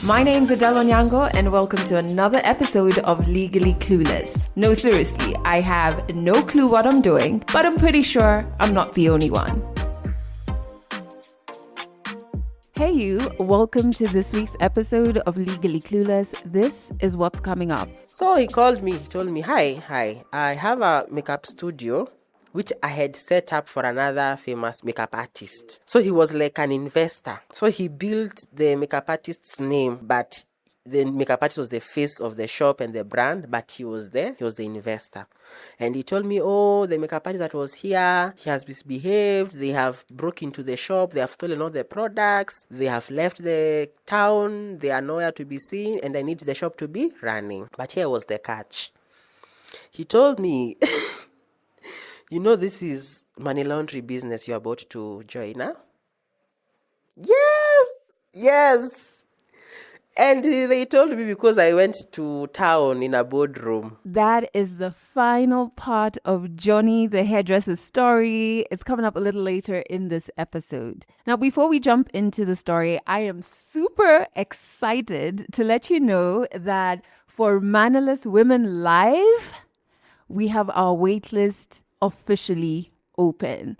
My name's Adele Onyango, and welcome to another episode of Legally Clueless. No, seriously, I have no clue what I'm doing, but I'm pretty sure I'm not the only one. Hey you, welcome to this week's episode of Legally Clueless. This is what's coming up. So he called me, he told me, hi, I have a makeup studio which I had set up for another famous makeup artist. So he was like an investor. So he built the makeup artist's name, but the makeup artist was the face of the shop and the brand, but he was the investor. And he told me, the makeup artist that was here, he has misbehaved, they have broke into the shop, they have stolen all the products, they have left the town, they are nowhere to be seen, and I need the shop to be running. But here was the catch. He told me, this is money laundry business you're about to join, huh? Yes. And they told me because I went to town in a boardroom. That is the final part of Johnny the hairdresser's story. It's coming up a little later in this episode. Now, before we jump into the story, I am super excited to let you know that for Mannerless Women Live, we have our waitlist officially open.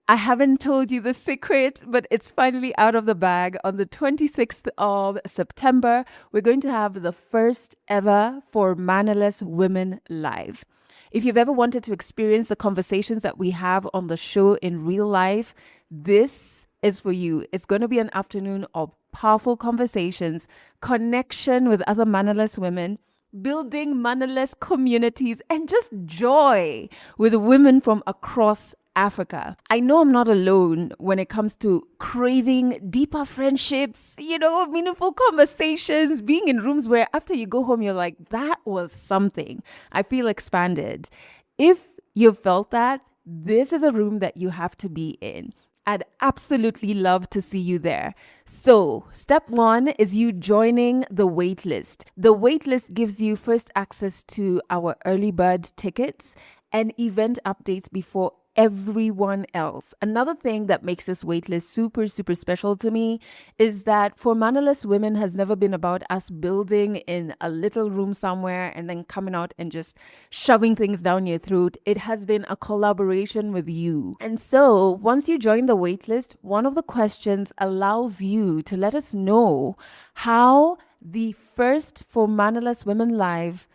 I haven't told you the secret, but it's finally out of the bag. On the 26th of September, we're going to have the first ever For Mannerless Women Live. If you've ever wanted to experience the conversations that we have on the show in real life, this is for you. It's going to be an afternoon of powerful conversations, connection with other mannerless women, building mannerless communities, and just joy with women from across Africa. I know I'm not alone when it comes to craving deeper friendships, meaningful conversations, being in rooms where after you go home, you're like, that was something. I feel expanded. If you felt that, this is a room that you have to be in. I'd absolutely love to see you there. So, step one is you joining the waitlist. The waitlist gives you first access to our early bird tickets and event updates before everyone else. Another thing that makes this waitlist super, super special to me is that For Mannerless Women has never been about us building in a little room somewhere and then coming out and just shoving things down your throat. It has been a collaboration with you. And so once you join the waitlist, one of the questions allows you to let us know how the first For Mannerless Women Live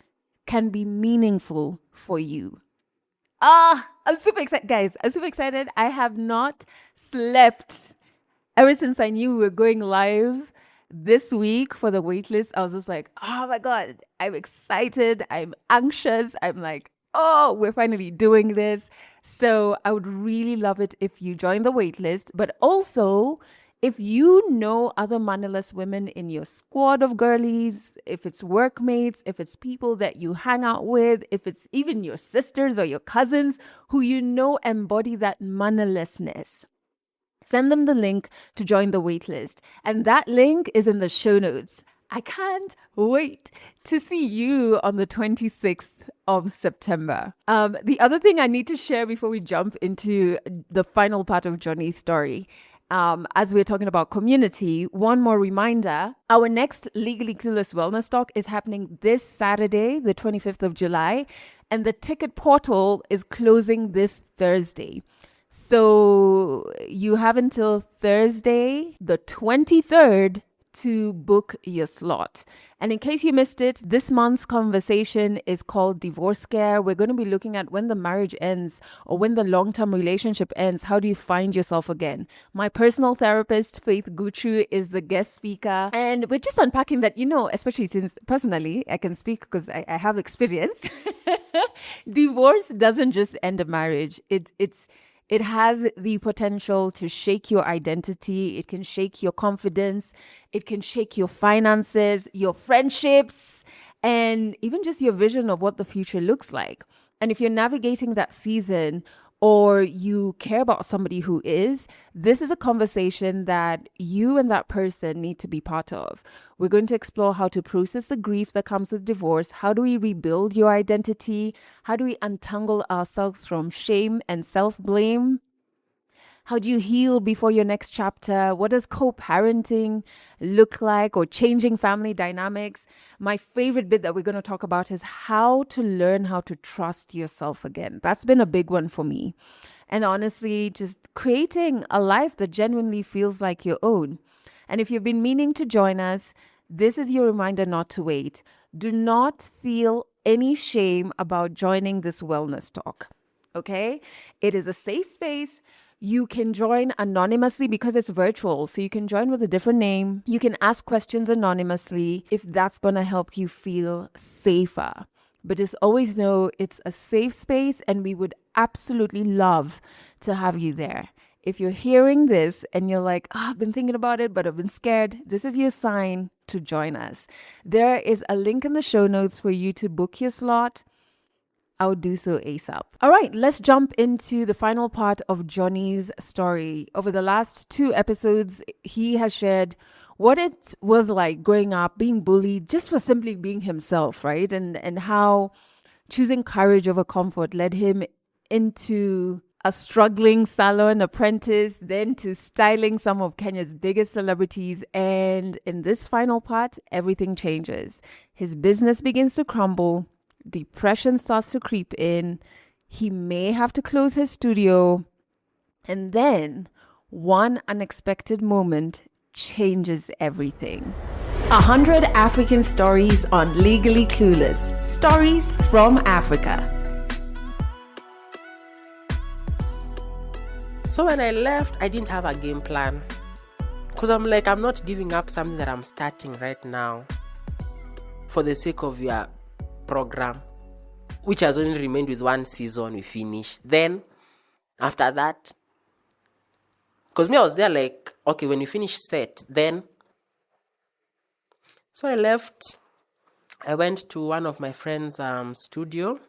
can be meaningful for you. I'm super excited, guys. I'm super excited. I have not slept ever since I knew we were going live this week for the waitlist. I was just like, oh my God, I'm excited. I'm anxious. I'm like, we're finally doing this. So I would really love it if you join the waitlist, but also if you know other mannerless women in your squad of girlies, if it's workmates, if it's people that you hang out with, if it's even your sisters or your cousins who embody that mannerlessness, send them the link to join the waitlist. And that link is in the show notes. I can't wait to see you on the 26th of September. The other thing I need to share before we jump into the final part of Johnny's story, as we're talking about community, one more reminder, our next Legally Clueless Wellness Talk is happening this Saturday, the 25th of July, and the ticket portal is closing this Thursday. So you have until Thursday, the 23rd, to book your slot. And in case you missed it, this month's conversation is called Divorce Scare. We're going to be looking at when the marriage ends or when the long-term relationship ends. How do you find yourself again? My personal therapist, Faith Guchu, is the guest speaker. And we're just unpacking that, especially since personally, I can speak because I have experience. Divorce doesn't just end a marriage. It has the potential to shake your identity. It can shake your confidence. It can shake your finances, your friendships, and even just your vision of what the future looks like. And if you're navigating that season or you care about somebody who is, this is a conversation that you and that person need to be part of. We're going to explore how to process the grief that comes with divorce. How do we rebuild your identity? How do we untangle ourselves from shame and self-blame? How do you heal before your next chapter? What does co-parenting look like, or changing family dynamics? My favorite bit that we're going to talk about is how to learn how to trust yourself again. That's been a big one for me. And honestly, just creating a life that genuinely feels like your own. And if you've been meaning to join us, this is your reminder not to wait. Do not feel any shame about joining this wellness talk. Okay? It is a safe space. You can join anonymously because it's virtual. So you can join with a different name. You can ask questions anonymously if that's going to help you feel safer. But just always know it's a safe space, and we would absolutely love to have you there. If you're hearing this and you're like, I've been thinking about it, but I've been scared, this is your sign to join us. There is a link in the show notes for you to book your slot. I'll do so ASAP. All right, let's jump into the final part of Johnny's story. Over the last 2 episodes, he has shared what it was like growing up, being bullied just for simply being himself, right? And how choosing courage over comfort led him into a struggling salon apprentice, then to styling some of Kenya's biggest celebrities. And in this final part, everything changes. His business begins to crumble. Depression starts to creep in. He may have to close his studio. And then one unexpected moment changes everything. 100 African stories on Legally Clueless. Stories from Africa. So when I left, I didn't have a game plan. Because I'm like, I'm not giving up something that I'm starting right now for the sake of your program, which has only remained with 1 season. We finish. Then, after that, because me, I was there like, okay, when you finish set, then. So I left. I went to one of my friend's studio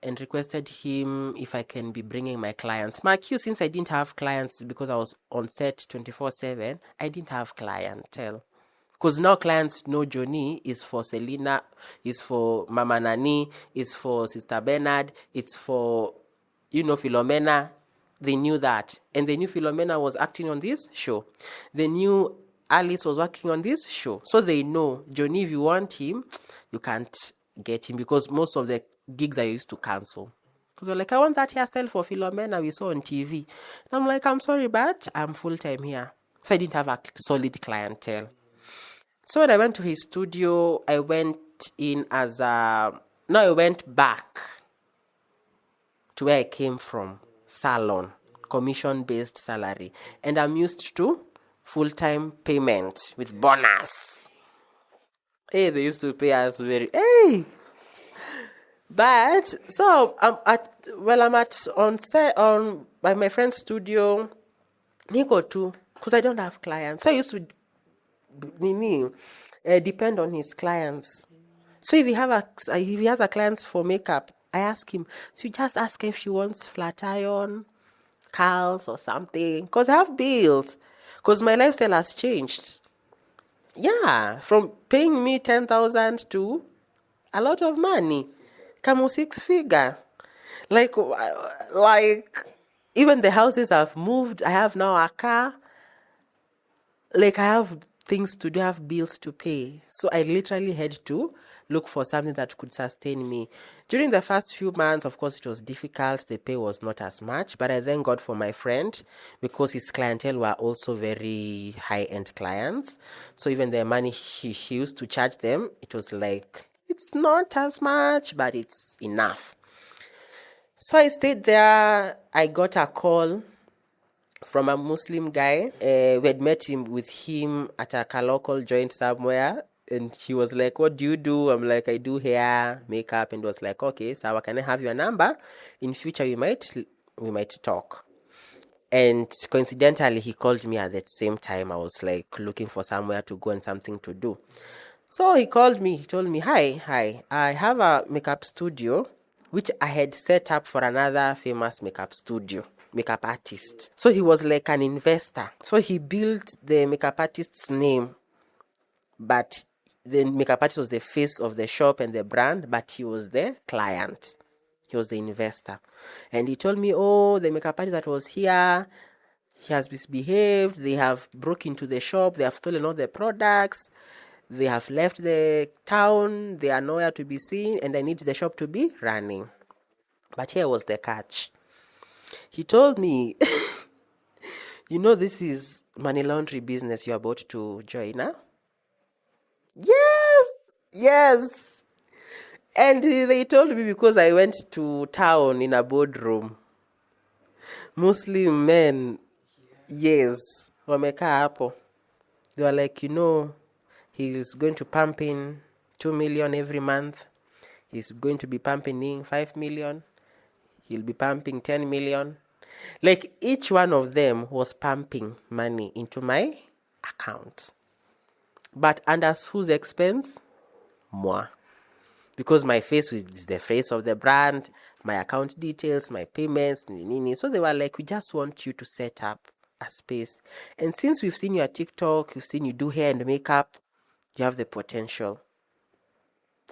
and requested him if I can be bringing my clients. My cue, since I didn't have clients because I was on set 24/7, I didn't have clientele. Because now clients know Johnny is for Selena, is for Mama Nani, is for Sister Bernard, it's for, Philomena. They knew that. And they knew Philomena was acting on this show. They knew Alice was working on this show. So they know, Johnny, if you want him, you can't get him, because most of the gigs I used to cancel. Because they're like, I want that hairstyle for Philomena we saw on TV. And I'm like, I'm sorry, but I'm full-time here. So I didn't have a solid clientele. So when I went to his studio, I went in as a... No, I went back to where I came from, salon, commission-based salary. And I'm used to full-time payment with bonus. Hey, they used to pay us very... Hey! But, so, by my friend's studio, Nico too, because I don't have clients. So I used to depend on his clients. So if he has a client for makeup, I ask him. So you just ask her if she wants flat iron, curls or something. Because I have bills. Because my lifestyle has changed. Yeah, from paying me 10,000 to a lot of money. Come 6 figure. Like even the houses I've moved, I have now a car. Like I have things to do, I have bills to pay. So I literally had to look for something that could sustain me. During the first few months, of course, it was difficult. The pay was not as much, but I thank God for my friend because his clientele were also very high-end clients. So even the money he used to charge them, it was like, it's not as much, but it's enough. So I stayed there. I got a call from a Muslim guy. We had met him with him at a local joint somewhere. And he was like, what do you do? I'm like, I do hair, makeup. And was like, okay, so can I have your number? In future, we might talk. And coincidentally, he called me at that same time. I was like looking for somewhere to go and something to do. So he called me. He told me, hi, I have a makeup studio, which I had set up for another famous makeup artist. So he was like an investor. So he built the makeup artist's name, but the makeup artist was the face of the shop and the brand, but he was the client. He was the investor. And he told me, the makeup artist that was here, He has misbehaved. They have broke into the shop. They have stolen all the products. They have left the town. They are nowhere to be seen, and I need the shop to be running. But here was the catch. He told me, this is money laundry business you're about to join, huh? Yes, yes. And they told me because I went to town in a boardroom. Muslim men, yes, wamekaa hapo. They were like, he's going to pump in 2 million every month. He's going to be pumping in 5 million. He'll be pumping 10 million. Like each one of them was pumping money into my account. But under whose expense? Moi. Because my face is the face of the brand, my account details, my payments, so they were like, we just want you to set up a space. And since we've seen your TikTok, we've seen you do hair and makeup, you have the potential.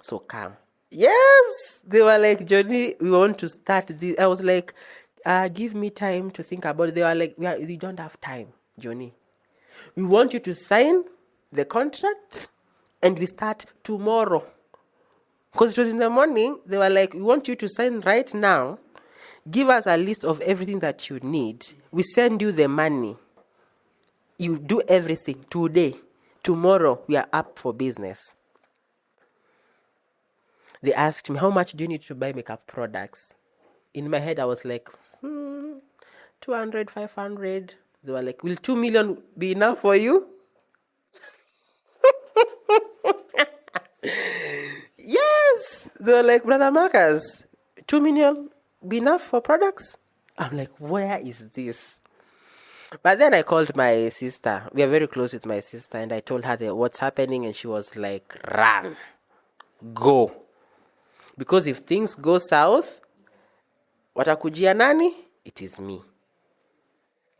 So come. Yes! They were like, Johnny, we want to start this. I was like, give me time to think about it. They were like, we don't have time, Johnny. We want you to sign the contract and we start tomorrow. Because it was in the morning, they were like, we want you to sign right now. Give us a list of everything that you need. We send you the money. You do everything today. Tomorrow, we are up for business. They asked me, how much do you need to buy makeup products? In my head, I was like, 200, 500. They were like, will 2 million be enough for you? Yes! They were like, Brother Marcus, 2 million be enough for products? I'm like, where is this? But then I called my sister. We are very close with my sister, and I told her what's happening, and she was like, run, go. Because if things go south, watakujia nani? It is me.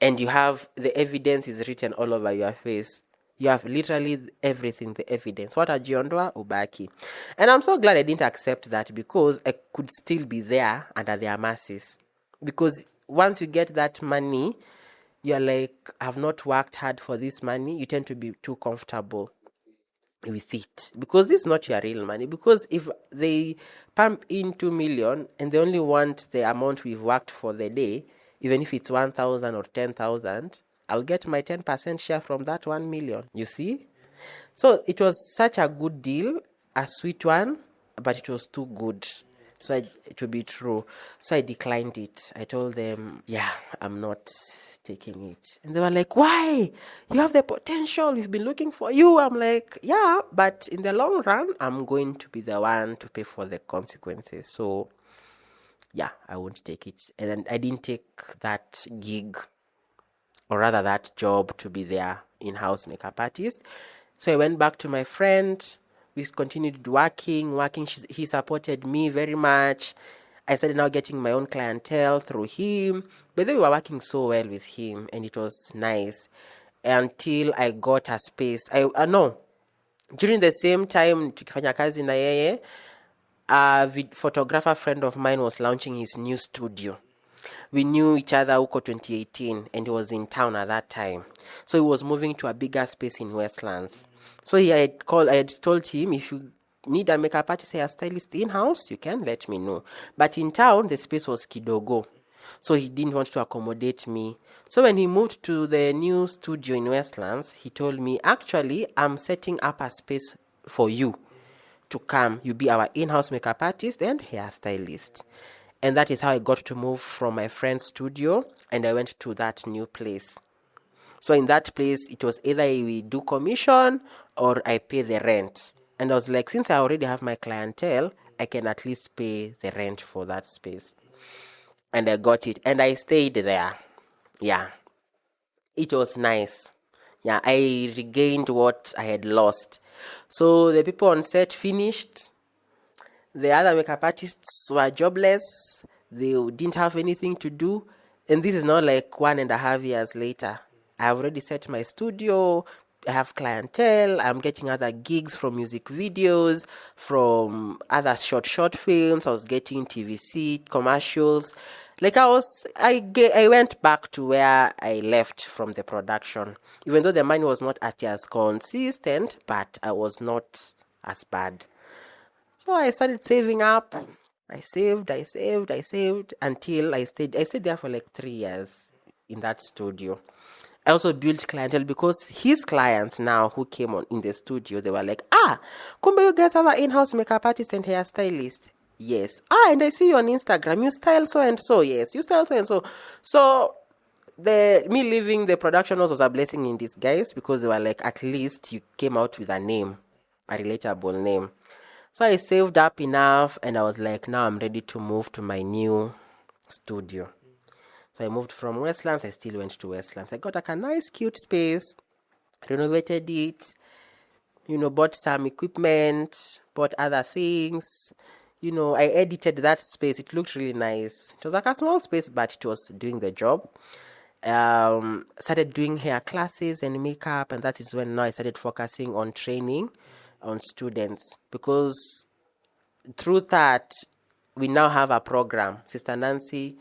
And you have the evidence is written all over your face. You have literally everything, the evidence. What ajiondoa ubaki. And I'm so glad I didn't accept that, because I could still be there under their masses. Because once you get that money, you're like, I've not worked hard for this money. You tend to be too comfortable with it, because this is not your real money. Because if they pump in 2 million and they only want the amount we've worked for the day, even if it's 1,000 or 10,000, I'll get my 10% share from that 1 million. You see? So it was such a good deal, a sweet one, but it was too good. So it would be true. So I declined it. I told them, yeah, I'm not taking it. And they were like, why? You have the potential. We've been looking for you. I'm like, yeah, but in the long run, I'm going to be the one to pay for the consequences. So yeah, I won't take it. And then I didn't take that gig, or rather that job, to be their in-house makeup artist. So I went back to my friend. We continued working. He supported me very much. I started now getting my own clientele through him. But then we were working so well with him, and it was nice until I got a space. No, during the same time tukifanya kazi na yeye, a photographer friend of mine was launching his new studio. We knew each other huko 2018, and he was in town at that time. So he was moving to a bigger space in Westlands. So I had told him, if you need a makeup artist, hairstylist in-house, you can let me know. But in town, the space was kidogo. So he didn't want to accommodate me. So when he moved to the new studio in Westlands, he told me, actually, I'm setting up a space for you to come. You be our in-house makeup artist and hairstylist. And that is how I got to move from my friend's studio, and I went to that new place. So in that place, it was either we do commission or I pay the rent. And I was like, since I already have my clientele, I can at least pay the rent for that space. And I got it, and I stayed there. Yeah. It was nice. Yeah, I regained what I had lost. So the people on set finished. The other makeup artists were jobless. They didn't have anything to do. And this is not like 1.5 years later. I have already set my studio. I have clientele. I'm getting other gigs from music videos, from other short films. I was getting TVC commercials. Like I went back to where I left from the production, even though the money was not as consistent, but I was not as bad. So I started saving up. I saved until I stayed there for like 3 years in that studio. I also built clientele because his clients now who came on in the studio, they were like, kumbe you guys have an in-house makeup artist and hairstylist. Yes. And I see you on Instagram. You style so and so. Yes, you style so and so. So the me leaving the production house was a blessing in disguise because they were like, at least you came out with a name, a relatable name. So I saved up enough and I was like, now I'm ready to move to my new studio. So I moved from Westlands. I still went to Westlands. I got like a nice, cute space, renovated it, bought some equipment, bought other things. I edited that space. It looked really nice. It was like a small space, but it was doing the job. Started doing hair classes and makeup, and that is when now I started focusing on training on students because through that we now have a program, Sister Nancy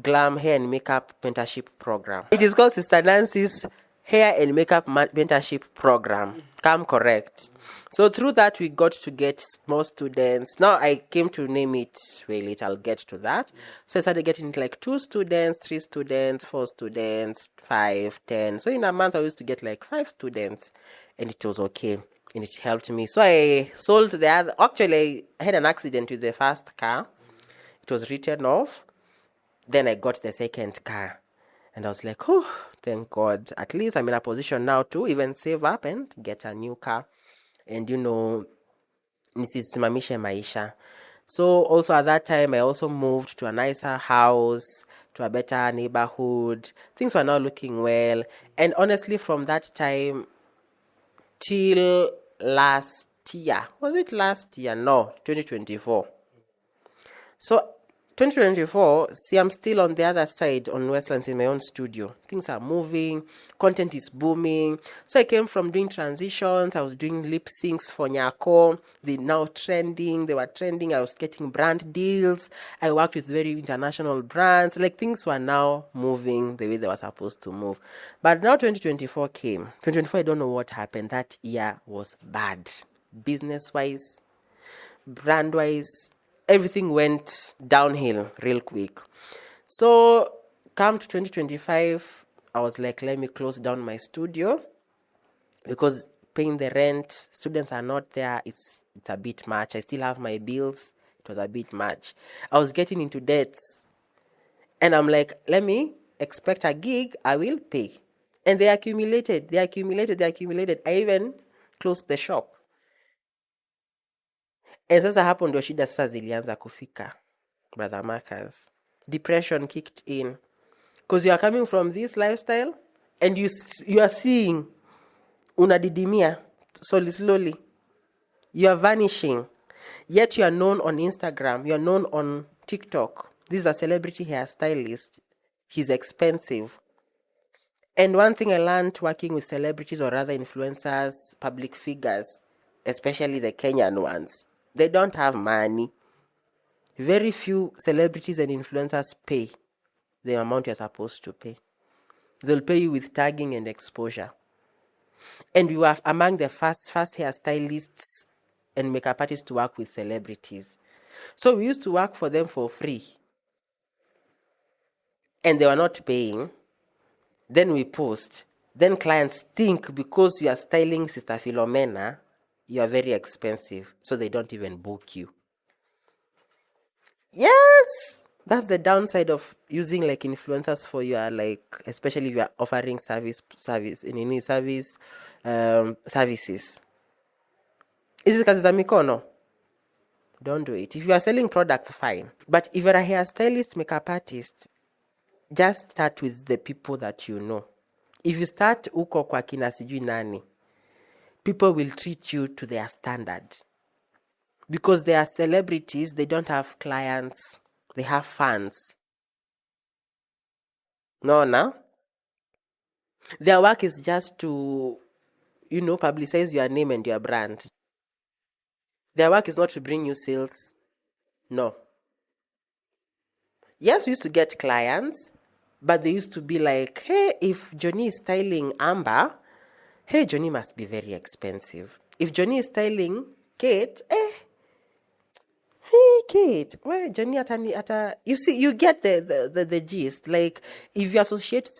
Glam Hair and Makeup Mentorship Program. It is called Sister Nancy's Hair and Makeup Mentorship Program. Come correct. So through that, we got to get more students. Now I came to name it way later. I'll get to that. So I started getting like 2 students, 3 students, 4 students, 5, 10. So in a month, I used to get like 5 students, and it was okay. And it helped me. So I sold the other. Actually, I had an accident with the first car. It was written off. Then I got the second car. And I was like, oh, thank God. At least I'm in a position now to even save up and get a new car. And, nisisimamishe maisha. So also at that time, I also moved to a nicer house, to a better neighborhood. Things were now looking well. And honestly, from that time till last year, was it last year? No, 2024. So 2024, see, I'm still on the other side on Westlands in my own studio. Things are moving, content is booming. So I came from doing transitions. I was doing lip syncs for Nyako. They now trending. They were trending. I was getting brand deals. I worked with very international brands. Like things were now moving the way they were supposed to move. But now 2024 came. 2024, I don't know what happened. That year was bad. Business wise, brand wise, everything went downhill real quick. So come to 2025, I was like, let me close down my studio because paying the rent, students are not there. It's a bit much. I still have my bills. It was a bit much. I was getting into debts. And I'm like, let me expect a gig, I will pay. And they accumulated. I even closed the shop. And sasa hapo ndio shida sasa zilianza kufika, brother Marcus. Depression kicked in because you are coming from this lifestyle and you are seeing unadidimia slowly. You are vanishing. Yet you are known on Instagram. You are known on TikTok. This is a celebrity hairstylist. He's expensive. And one thing I learned working with celebrities or other influencers, public figures, especially the Kenyan ones, they don't have money. Very few celebrities and influencers pay the amount you're supposed to pay. They'll pay you with tagging and exposure. And we were among the first hairstylists and makeup artists to work with celebrities. So we used to work for them for free. And they were not paying. Then we post. Then clients think because you are styling Sister Philomena, you are very expensive. So they don't even book you. Yes! That's the downside of using like influencers for your like, especially if you are offering services. Is it kazi za mikono? Don't do it. If you are selling products, fine. But if you're a hairstylist, makeup artist, just start with the people that you know. If you start uko kwa kina sijui nani, people will treat you to their standard. Because they are celebrities, they don't have clients, they have fans. No. Their work is just to, publicize your name and your brand. Their work is not to bring you sales. No. Yes, we used to get clients, but they used to be like, hey, if Johnny is styling Amber, hey, Johnny must be very expensive. If Johnny is styling Kate, hey, Kate, where Johnny you see, you get the gist. Like, if you associate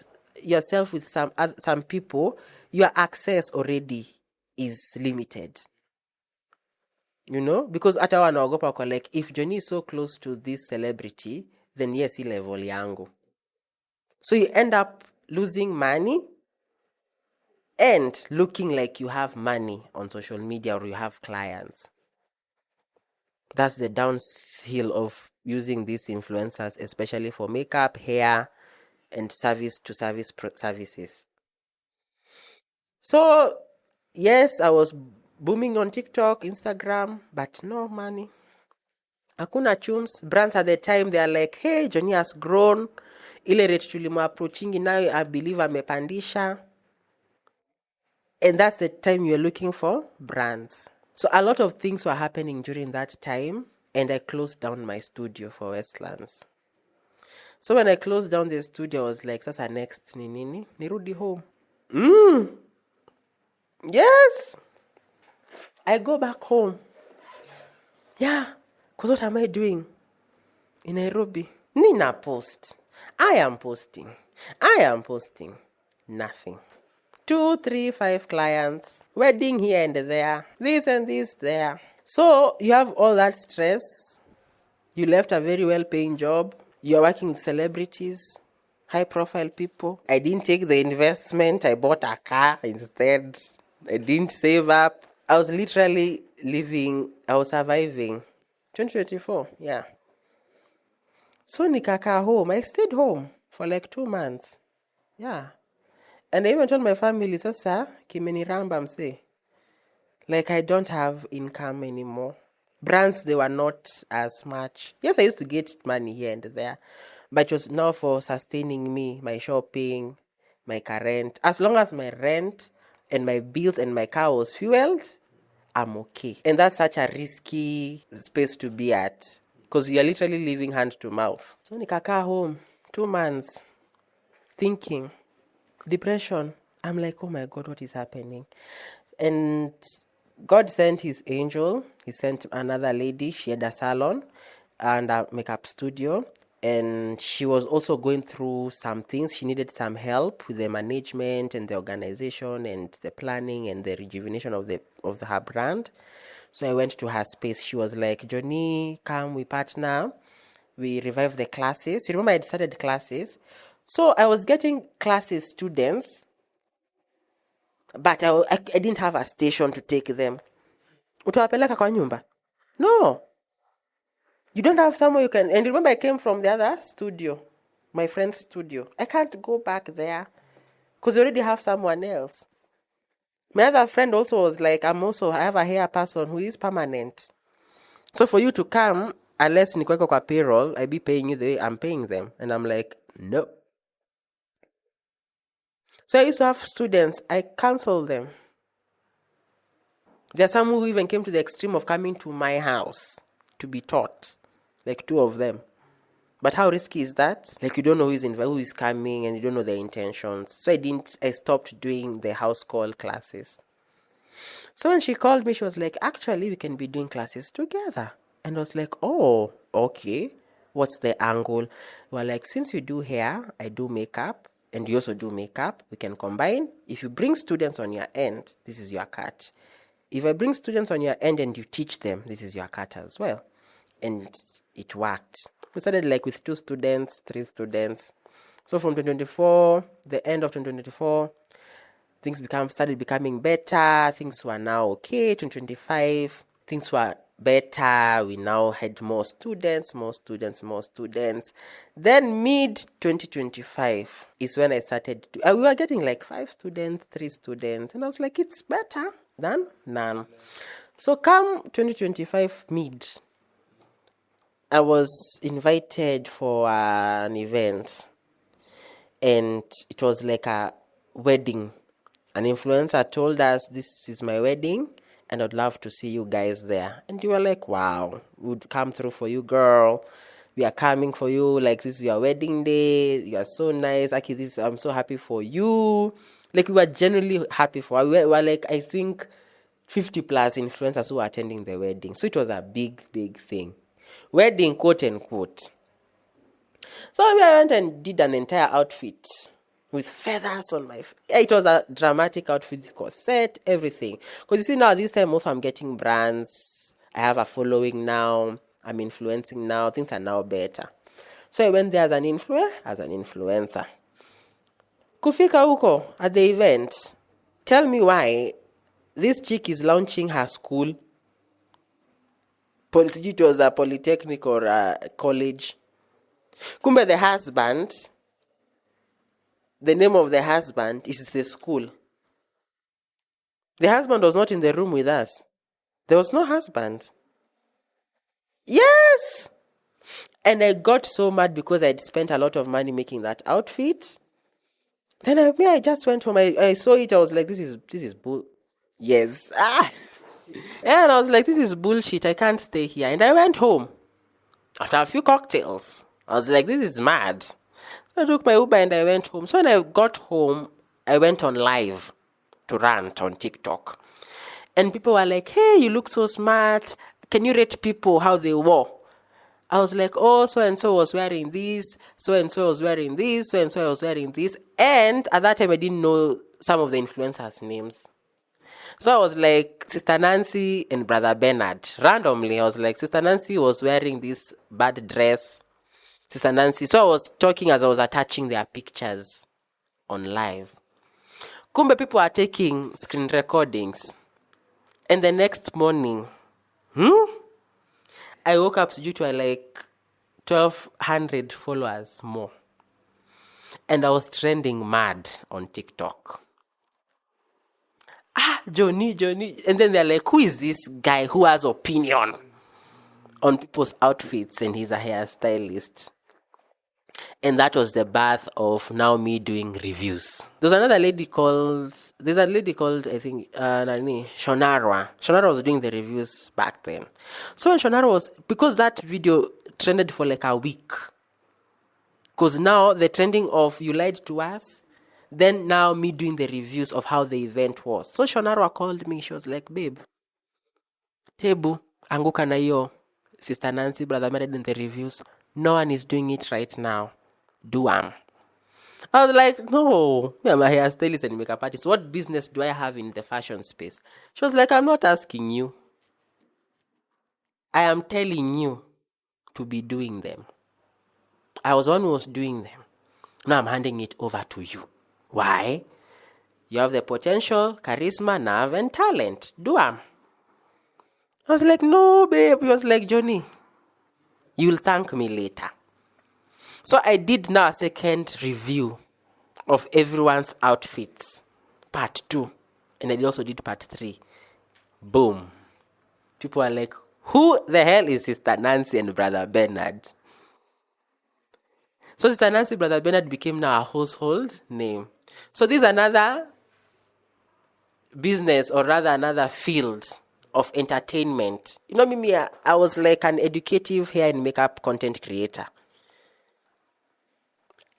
yourself with some people, your access already is limited. Because hata wanaogopa wako like, if Johnny is so close to this celebrity, then yes, he level yangu. So you end up losing money and looking like you have money on social media or you have clients. That's the downhill of using these influencers, especially for makeup, hair, and services. So, yes, I was booming on TikTok, Instagram, but no money. Hakuna chums. Brands at the time, they are like, hey, Johnny has grown. Ile rate tulimu-approachingi nayo, I believe amepandisha. And that's the time you're looking for brands. So a lot of things were happening during that time, and I closed down my studio for Westlands. So when I closed down the studio, I was like, sasa next ni nini? Nirudi home. Yes! I go back home. Yeah, because what am I doing in Nairobi? Nina post. I am posting. Nothing. 2, 3, 5 clients. Wedding here and there. This and this there. So you have all that stress. You left a very well-paying job. You're working with celebrities, high-profile people. I didn't take the investment. I bought a car instead. I didn't save up. I was literally I was surviving. 2024, yeah. So nikakaa home. I stayed home for like 2 months. Yeah. And I even told my family, sasa, kimeniramba mse. Like, I don't have income anymore. Brands, they were not as much. Yes, I used to get money here and there, but it was now for sustaining me, my shopping, my car rent. As long as my rent and my bills and my car was fueled, I'm okay. And that's such a risky space to be at because you're literally living hand to mouth. So nikakaa home 2 months thinking, depression. I'm like, oh my God, what is happening? And God sent his angel. He sent another lady. She had a salon and a makeup studio. And she was also going through some things. She needed some help with the management and the organization and the planning and the rejuvenation of her brand. So I went to her space. She was like, Johnny, come, we partner. We revive the classes. You remember I had started classes? So I was getting classes students, but I didn't have a station to take them. Utawapeleka kwa nyumba? No. You don't have somewhere you can. And remember, I came from the other studio, my friend's studio. I can't go back there because you already have someone else. My other friend also was like, I have a hair person who is permanent. So for you to come, unless nikuweka kwa payroll, I be paying you the way I'm paying them. And I'm like, no. So I used to have students, I canceled them. There are some who even came to the extreme of coming to my house to be taught, like 2 of them. But how risky is that? Like, you don't know who is coming and you don't know their intentions. So I stopped doing the house call classes. So when she called me, she was like, actually, we can be doing classes together. And I was like, oh, okay. What's the angle? Well, like, since you do hair, I do makeup, and you also do makeup, we can combine. If you bring students on your end, this is your cut. If I bring students on your end and you teach them, this is your cut as well. And it worked. We started like with 2 students, 3 students. So from 2024, the end of 2024, things started becoming better. Things were now okay. 2025, things were better. We now had more students. Then mid 2025 is when I started. We were getting like 5 students, 3 students. And I was like, it's better than none. So come 2025 mid, I was invited for an event, and it was like a wedding. An influencer told us, this is my wedding, and I'd love to see you guys there. And you were like, wow, we'd come through for you, girl. we are coming for you. Like, this is your wedding day. You are so nice. Aki, I'm so happy for you. Like, we were genuinely happy for her. We were like, I think 50 plus influencers who were attending the wedding. So it was a big, big thing. Wedding, quote unquote. So I went and did an entire outfit with feathers on my it was a dramatic outfit, corset, everything. Because you see now, this time also I'm getting brands. I have a following now. I'm influencing now. Things are now better. So I went there as an influencer. Kufika huko at the event. Tell me why this chick is launching her school. It was a polytechnic or a college. Kumbe the husband, the name of the husband is the school. The husband was not in the room with us. There was no husband. Yes! And I got so mad because I'd spent a lot of money making that outfit. Then I just went home. I saw it. I was like, this is bull. Yes. And I was like, this is bullshit. I can't stay here. And I went home. After a few cocktails, I was like, this is mad. So I took my Uber and I went home. So when I got home, I went on live to rant on TikTok. And people were like, hey, you look so smart. Can you rate people how they wore? I was like, oh, so-and-so was wearing this, so-and-so was wearing this, so-and-so was wearing this. And at that time, I didn't know some of the influencers' names. So I was like, Sister Nancy and Brother Bernard. Randomly, I was like, Sister Nancy was wearing this bad dress. Sister Nancy. So I was talking as I was attaching their pictures on live. Kumbe people are taking screen recordings. And the next morning, I woke up due to like 1,200 followers more. And I was trending mad on TikTok. Johnny. And then they're like, who is this guy who has opinion on people's outfits and he's a hairstylist? And that was the birth of now me doing reviews. There's a lady called, I think, Shonara. Shonara was doing the reviews back then. So when Shonara was, because that video trended for like a week. Because now the trending of you lied to us, then now me doing the reviews of how the event was. So Shonara called me. She was like, babe, Tebu, anguka na yo, Sister Nancy, Brother Mered in the reviews. No one is doing it right now. Do I was like, no, I'm a hairstylist and makeup artist. What business do I have in the fashion space? She was like, I'm not asking you. I am telling you to be doing them. I was the one who was doing them. Now I'm handing it over to you. Why? You have the potential, charisma, nerve, and talent. Do I was like, no, babe. He was like, Johnny, you'll thank me later. So I did now a second review of everyone's outfits. Part 2. And I also did part 3. Boom. People are like, who the hell is Sister Nancy and Brother Bernard? So Sister Nancy, Brother Bernard became now a household name. So this is another business, or rather another field of entertainment. You know me, I was like an educative hair and makeup content creator.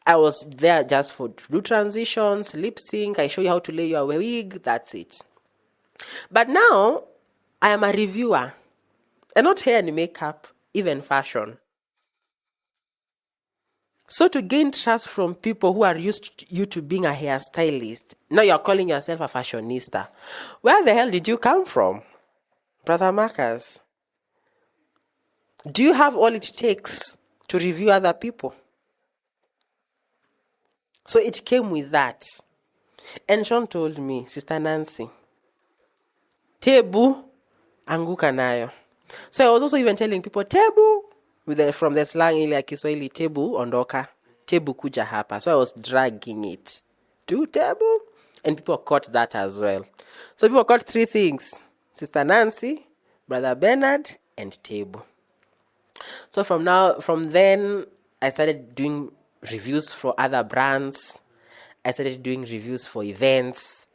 I was there just to do transitions, lip sync. I show you how to lay your wig. That's it. But now, I am a reviewer. And not hair and makeup, even fashion. So to gain trust from people who are used to you to being a hairstylist, now you're calling yourself a fashionista. Where the hell did you come from, Brother Marcus? Do you have all it takes to review other people? So it came with that. And Sean told me, Sister Nancy, Tebu, anguka nayo. So I was also even telling people, Tebu, from the slang ile ya Kiswahili, Tebu, ondoka. Tebu kuja hapa. So I was dragging it to Tebu. And people caught that as well. So people caught 3 things. Sister Nancy, Brother Bernard, and Tebu. So from then, I started doing reviews for other brands. I started doing reviews for events.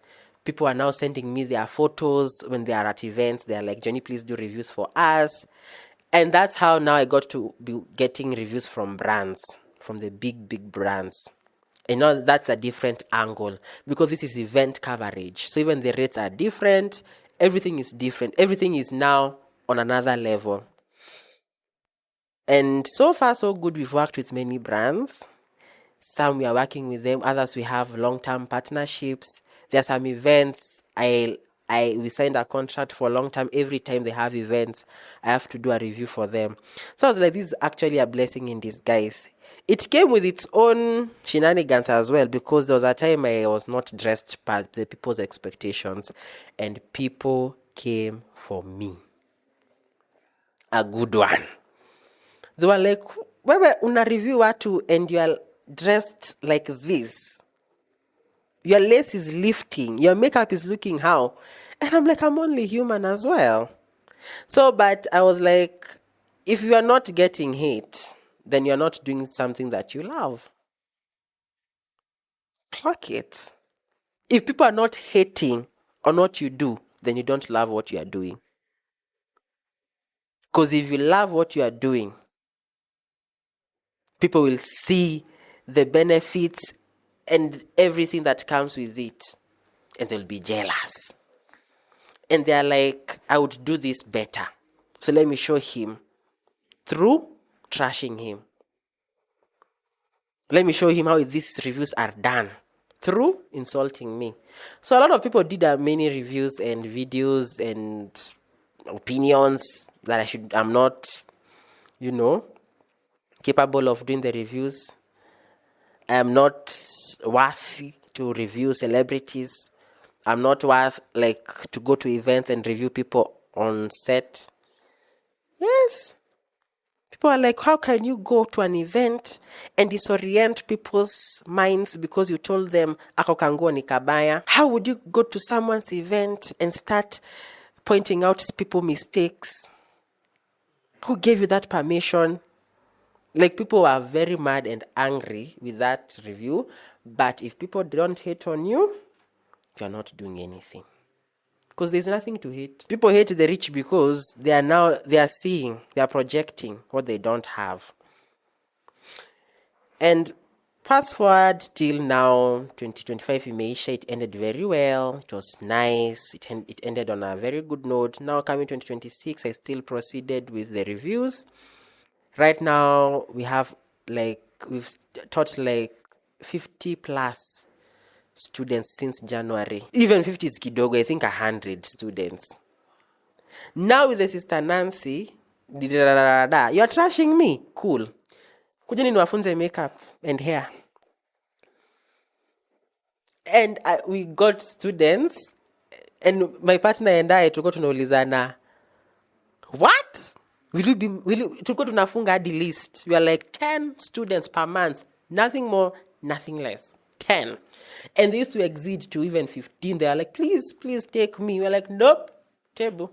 People are now sending me their photos when they are at events. They're like, Johnny, please do reviews for us. And that's how now I got to be getting reviews from brands, from the big brands. And now that's a different angle because this is event coverage. So even the rates are different. Everything is different. Everything is now on another level. And so far, so good. We've worked with many brands. Some we are working with them. Others we have long-term partnerships. There are some events we signed a contract for a long time. Every time they have events, I have to do a review for them. So I was like, this is actually a blessing in disguise. It came with its own shenanigans as well, because there was a time I was not dressed by the people's expectations, and people came for me. A good one. They were like, wewe una review watu and you are dressed like this. Your lace is lifting. Your makeup is looking how? And I'm like, I'm only human as well. So, but I was like, if you are not getting hate, then you're not doing something that you love. Clock it. If people are not hating on what you do, then you don't love what you are doing. Because if you love what you are doing, people will see the benefits and everything that comes with it, and they'll be jealous. And they're like, I would do this better. So let me show him through trashing him. Let me show him how these reviews are done through insulting me. So a lot of people did many reviews and videos and opinions that I'm not, capable of doing the reviews. I am not worthy to review celebrities. I'm not worth to go to events and review people on set. Yes. People are like, how can you go to an event and disorient people's minds because you told them ako kanguo ni kabaya? How would you go to someone's event and start pointing out people's mistakes? Who gave you that permission? People were very mad and angry with that review. But if people don't hate on you, you're not doing anything. Because there's nothing to hate. People hate the rich because they are projecting what they don't have. And fast forward till now, 2025 imeisha, it ended very well. It was nice. It ended on a very good note. Now coming 2026, I still proceeded with the reviews. Right now, we've taught 50 plus students since January. Even 50 is kidogo, I think 100 students. Now with the Sister Nancy, you're trashing me. Cool. Kujeni niwafunze makeup and hair. And we got students, and my partner and I tulikuwa tunaulizana, what? Tulikuwa tunafunga hadi list. We are like 10 students per month. Nothing more, nothing less. 10. And they used to exceed to even 15. They are like, please take me. We're like, nope, table.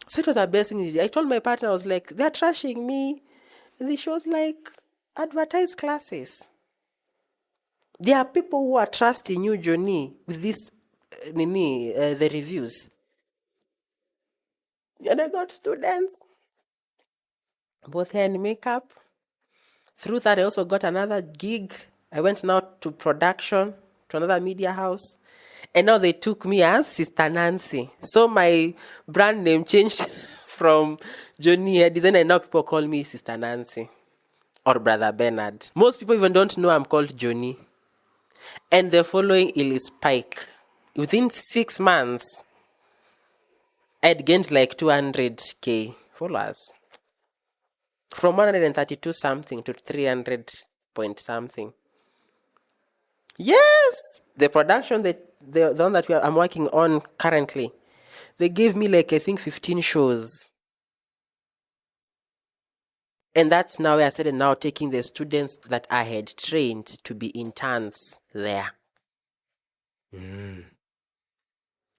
So it was a blessing. I told my partner, I was like, they're trashing me. And she was like, advertise classes. There are people who are trusting you, Johnny, with this, the reviews. And I got students, both hair and makeup. Through that, I also got another gig. I went now to production, to another media house. And now they took me as Sister Nancy. So my brand name changed from Johnny Hair Design, and now people call me Sister Nancy or Brother Bernard. Most people even don't know I'm called Johnny. And the following is spike. Within 6 months, I'd gained 200k followers. From 132 something to 300 point something. Yes! The production, the one that I'm working on currently, they gave me I think 15 shows. And that's now where I started now taking the students that I had trained to be interns there.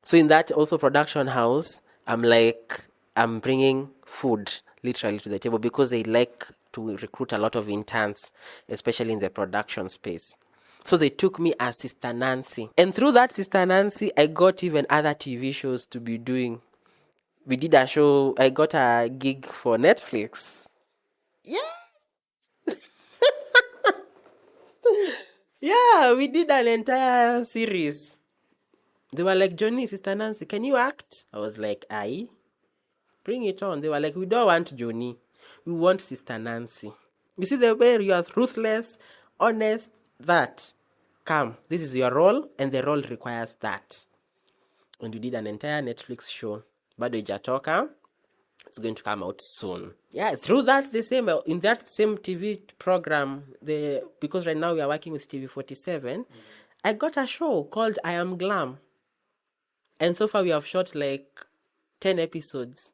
So in that also production house, I'm bringing food literally to the table because they like to recruit a lot of interns, especially in the production space. So they took me as Sister Nancy. And through that Sister Nancy, I got even other TV shows to be doing. we did a show. I got a gig for Netflix. Yeah. Yeah, we did an entire series. They were like, Johnny, Sister Nancy, can you act? I was like, aye, bring it on. They were like, we don't want Johnny. We want Sister Nancy. You see the way you are ruthless, honest, that. Come, this is your role, and the role requires that. And we did an entire Netflix show. Bado Ijatoka. It's going to come out soon. Yeah, through that, the same in that same TV program, because right now we are working with TV47, I got a show called I Am Glam. And so far we have shot like 10 episodes.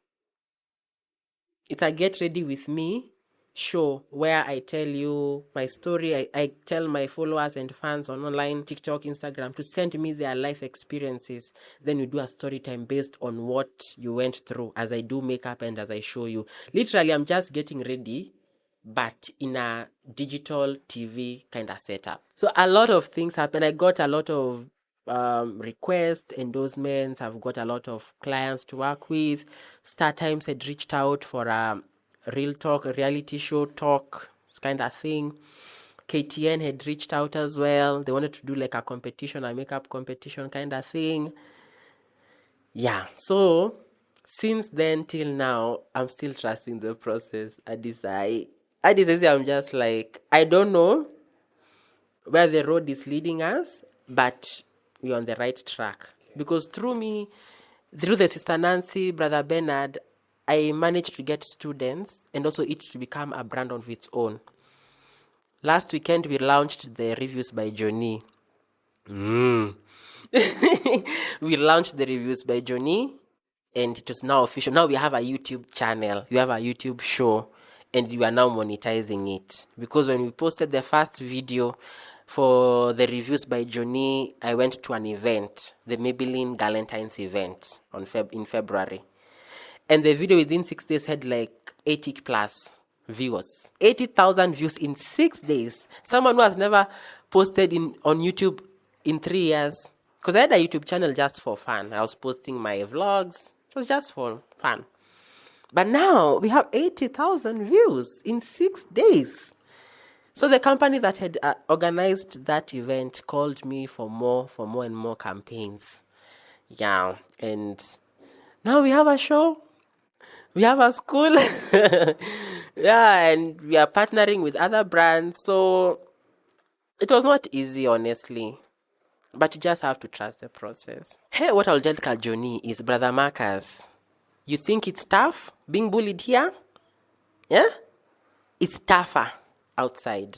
It's a get ready with me show where I tell you my story. I tell my followers and fans on online, TikTok, Instagram to send me their life experiences. Then we do a story time based on what you went through as I do makeup and as I show you. Literally, I'm just getting ready, but in a digital TV kind of setup. So a lot of things happen. I got a lot of requests, endorsements. I've got a lot of clients to work with. Star Times had reached out for a real talk, a reality show talk kind of thing. KTN had reached out as well. They wanted to do like a competition, a makeup competition kind of thing. Yeah, so since then till now, I'm still trusting the process. I'm just like, I don't know where the road is leading us, but we're on the right track. Because through me, through the Sister Nancy, Brother Bernard, I managed to get students and also it to become a brand of its own. Last weekend, we launched the reviews by Johnny. We launched the reviews by Johnny and it was now official. Now we have a YouTube channel. We have a YouTube show and we are now monetizing it. Because when we posted the first video for the reviews by Johnny, I went to an event, the Maybelline Galentine's event in February. And the video within 6 days had like 80 plus viewers. 80,000 views in 6 days. Someone who has never posted on YouTube in 3 years. Because I had a YouTube channel just for fun. I was posting my vlogs. It was just for fun. But now we have 80,000 views in 6 days. So the company that had organized that event called me for more and more campaigns. Yeah, and now we have a show. We have a school. Yeah, and we are partnering with other brands. So it was not easy, honestly. But you just have to trust the process. Hey, what I'll tell Johnny is, Brother Marcus, you think it's tough being bullied here? Yeah? It's tougher outside.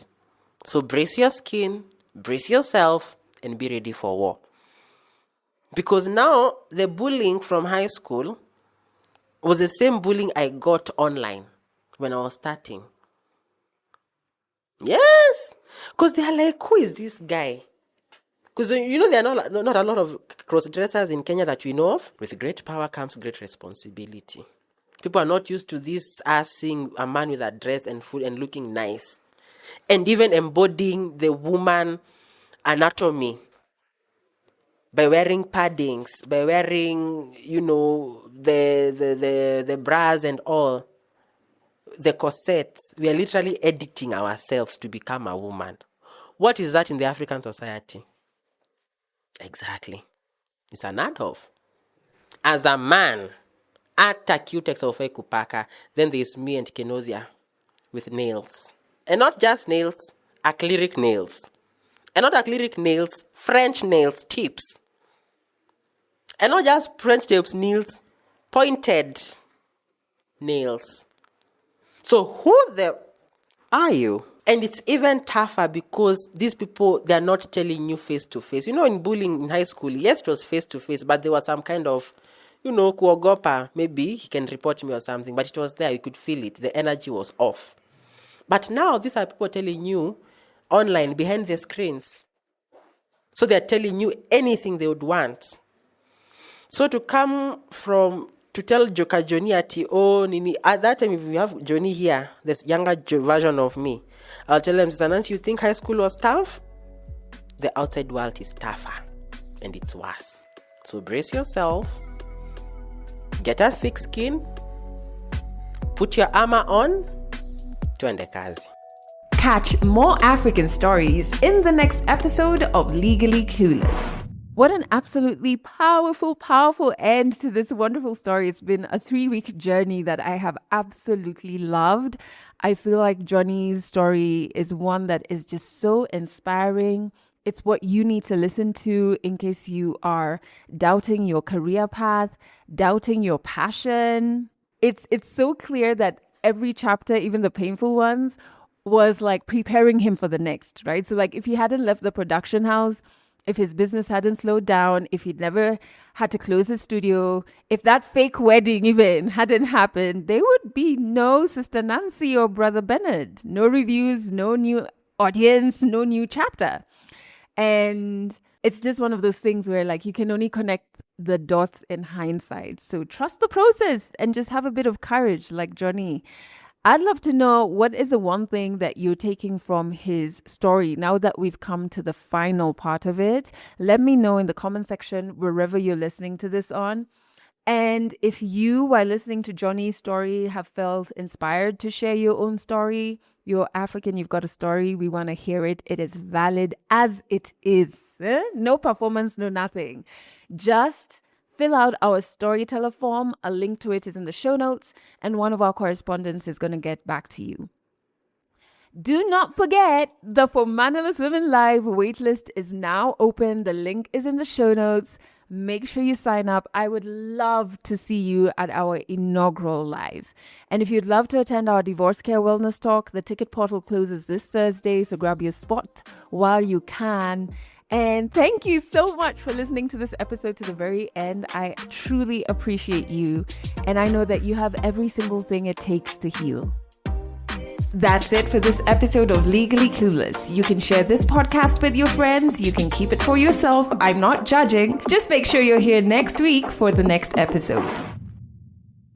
So brace your skin, brace yourself, and be ready for war. Because now the bullying from high school was the same bullying I got online when I was starting. Yes. Because they are like, who is this guy? Because, there are not a lot of cross-dressers in Kenya that we know of. With great power comes great responsibility. People are not used to this seeing a man with a dress and food and looking nice. And even embodying the woman anatomy by wearing paddings, by wearing, the bras and all, the corsets. We are literally editing ourselves to become a woman. What is that in the African society? Exactly. It's unheard of. As a man, hata cutex of kupaka, then there's me and Kenodia with nails. And not just nails, acrylic nails. And not acrylic nails, French nails, tips. And not just French tips, nails, pointed nails. So who are you? And it's even tougher because these people, they're not telling you face to face. In bullying in high school, yes, it was face to face, but there was some kind of, kuogopa. Maybe he can report me or something, but it was there. You could feel it. The energy was off. But now these are people telling you online, behind the screens. So they're telling you anything they would want. So to tell Joka Johnny at that time, if we have Johnny here, this younger version of me, I'll tell them, Sister Nancy, you think high school was tough? The outside world is tougher and it's worse. So brace yourself, Get a thick skin. Put your armor on. Twende kazi. Catch more African stories in the next episode of Legally Clueless. What an absolutely powerful, powerful end to this wonderful story. It's been a 3-week journey that I have absolutely loved. I feel like Johnny's story is one that is just so inspiring. It's what you need to listen to in case you are doubting your career path, doubting your passion. It's so clear that every chapter, even the painful ones, was like preparing him for the next, right? So like if he hadn't left the production house, if his business hadn't slowed down, if he'd never had to close his studio, if that fake wedding even hadn't happened, there would be no Sister Nancy or Brother Bernard, no reviews, no new audience, no new chapter. And it's just one of those things where like you can only connect the dots in hindsight. So trust the process and just have a bit of courage like Johnny. I'd love to know what is the one thing that you're taking from his story now that we've come to the final part of it. Let me know in the comment section wherever you're listening to this on. And if you, while listening to Johnny's story, have felt inspired to share your own story, you're African, you've got a story, we want to hear it. It is valid as it is. No performance, no nothing. Just fill out our storyteller form. A link to it is in the show notes, and one of our correspondents is going to get back to you. Do not forget, the For Mannerless Women Live waitlist is now open. The link is in the show notes. Make sure you sign up. I would love to see you at our inaugural live. And if you'd love to attend our Divorce Care Wellness Talk, the ticket portal closes this Thursday, so grab your spot while you can. And thank you so much for listening to this episode to the very end. I truly appreciate you. And I know that you have every single thing it takes to heal. That's it for this episode of Legally Clueless. You can share this podcast with your friends. You can keep it for yourself. I'm not judging. Just make sure you're here next week for the next episode.